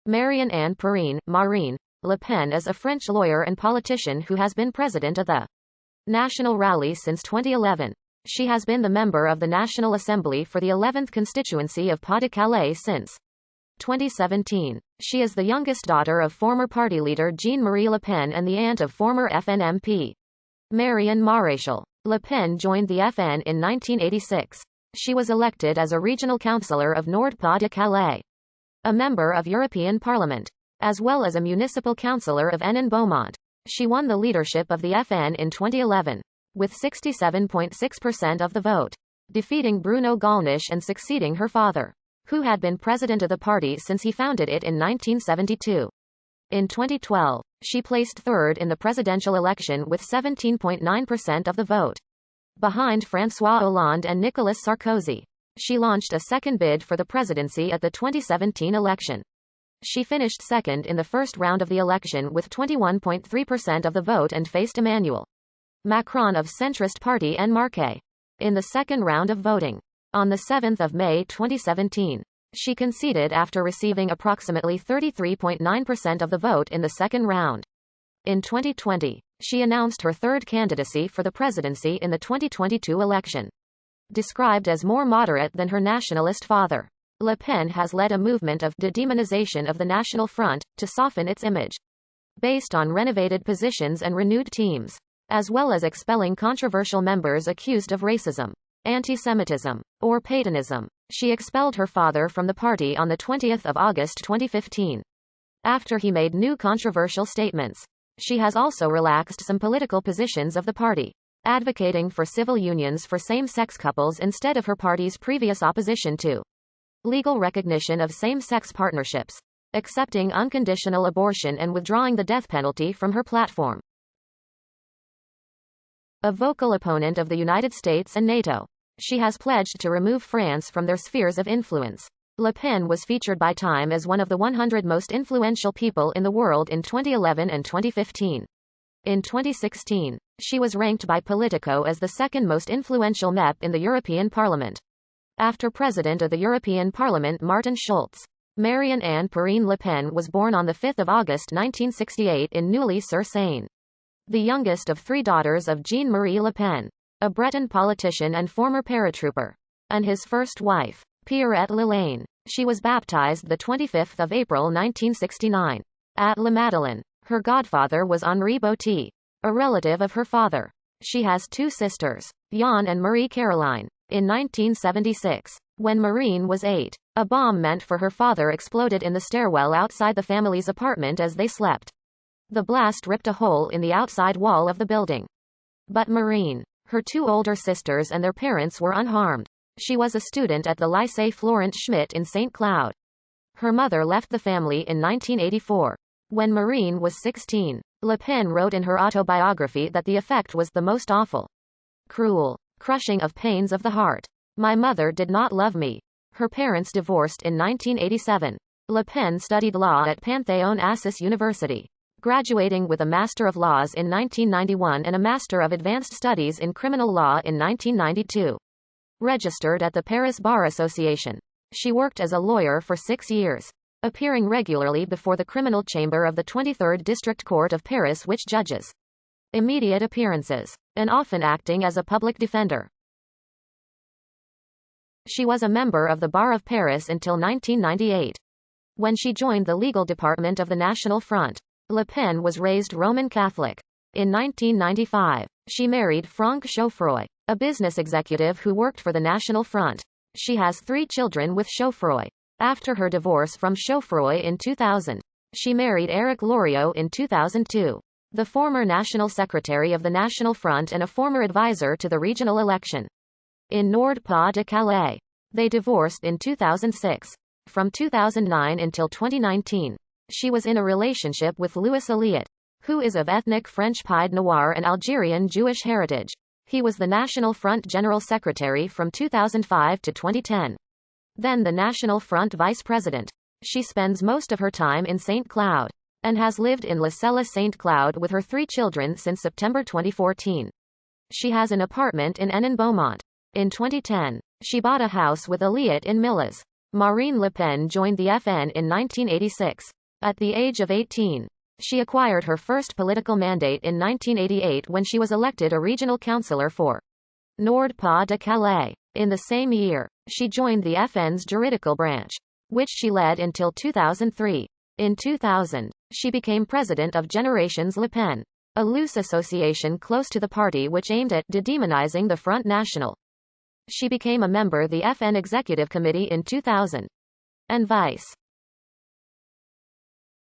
Marion-Anne Perrine, Marine, Le Pen is a French lawyer and politician who has been president of the National Rally since 2011. She has been the member of the National Assembly for the 11th constituency of Pas-de-Calais since 2017. She is the youngest daughter of former party leader Jean-Marie Le Pen and the aunt of former FN MP Marion Maréchal. Le Pen joined the FN in 1986. She was elected as a regional councillor of Nord-Pas-de-Calais, a member of European Parliament, as well as a municipal councillor of Hénin-Beaumont. She won the leadership of the FN in 2011, with 67.6% of the vote, defeating Bruno Gollnisch and succeeding her father, who had been president of the party since he founded it in 1972. In 2012, she placed third in the presidential election with 17.9% of the vote, behind François Hollande and Nicolas Sarkozy. She launched a second bid for the presidency at the 2017 election. She finished second in the first round of the election with 21.3% of the vote and faced Emmanuel Macron of centrist party En Marche in the second round of voting. On 7 May 2017, she conceded after receiving approximately 33.9% of the vote in the second round. In 2020, she announced her third candidacy for the presidency in the 2022 election. Described as more moderate than her nationalist father, Le Pen has led a movement of de-demonization of the National Front, to soften its image, based on renovated positions and renewed teams, as well as expelling controversial members accused of racism, anti-Semitism, or Paytonism. She expelled her father from the party on 20 August 2015, after he made new controversial statements. She has also relaxed some political positions of the party, advocating for civil unions for same-sex couples instead of her party's previous opposition to legal recognition of same-sex partnerships, accepting unconditional abortion and withdrawing the death penalty from her platform. A vocal opponent of the United States and NATO, she has pledged to remove France from their spheres of influence. Le Pen was featured by Time as one of the 100 most influential people in the world in 2011 and 2015. In 2016, she was ranked by Politico as the second most influential MEP in the European Parliament, after President of the European Parliament Martin Schulz. Marion-Anne Perrine Le Pen was born on 5 August 1968 in Neuilly-sur-Seine, the youngest of three daughters of Jean-Marie Le Pen, a Breton politician and former paratrooper, and his first wife, Pierrette Lelaine. She was baptized the 25th of April 1969 at La Madeleine. Her godfather was Henri Botti, a relative of her father. She has two sisters, Jan and Marie-Caroline. In 1976, when Marine was 8, a bomb meant for her father exploded in the stairwell outside the family's apartment as they slept. The blast ripped a hole in the outside wall of the building. But Marine, her two older sisters and their parents were unharmed. She was a student at the Lycée Florent Schmitt in St. Cloud. Her mother left the family in 1984. When Marine was 16, Le Pen wrote in her autobiography that the effect was the most awful, cruel, crushing of pains of the heart. My mother did not love me. Her parents divorced in 1987. Le Pen studied law at Panthéon-Assas University, graduating with a Master of Laws in 1991 and a Master of Advanced Studies in Criminal Law in 1992. Registered at the Paris Bar Association, she worked as a lawyer for 6 years, appearing regularly before the criminal chamber of the 23rd District Court of Paris, which judges immediate appearances, and often acting as a public defender. She was a member of the Bar of Paris until 1998, when she joined the legal department of the National Front. Le Pen was raised Roman Catholic. In 1995, she married Franck Chauffroy, a business executive who worked for the National Front. She has 3 children with Chauffroy. After her divorce from Chauffroy in 2000, she married Éric Loriot in 2002, the former National Secretary of the National Front and a former advisor to the regional election in Nord-Pas-de-Calais. They divorced in 2006. From 2009 until 2019, she was in a relationship with Louis Elliott, who is of ethnic French Pied Noir and Algerian Jewish heritage. He was the National Front General Secretary from 2005 to 2010. Then the National Front Vice President. She spends most of her time in St. Cloud, and has lived in La Celle St. Cloud with her 3 children since September 2014. She has an apartment in Hénin-Beaumont. In 2010, she bought a house with Elliott in Millas. Marine Le Pen joined the FN in 1986. At the age of 18, she acquired her first political mandate in 1988 when she was elected a regional councillor for Nord-Pas-de-Calais. In the same year, she joined the FN's juridical branch, which she led until 2003. In 2000, she became president of Generations Le Pen, a loose association close to the party which aimed at de-demonizing the Front National. She became a member of the FN Executive Committee in 2000 and vice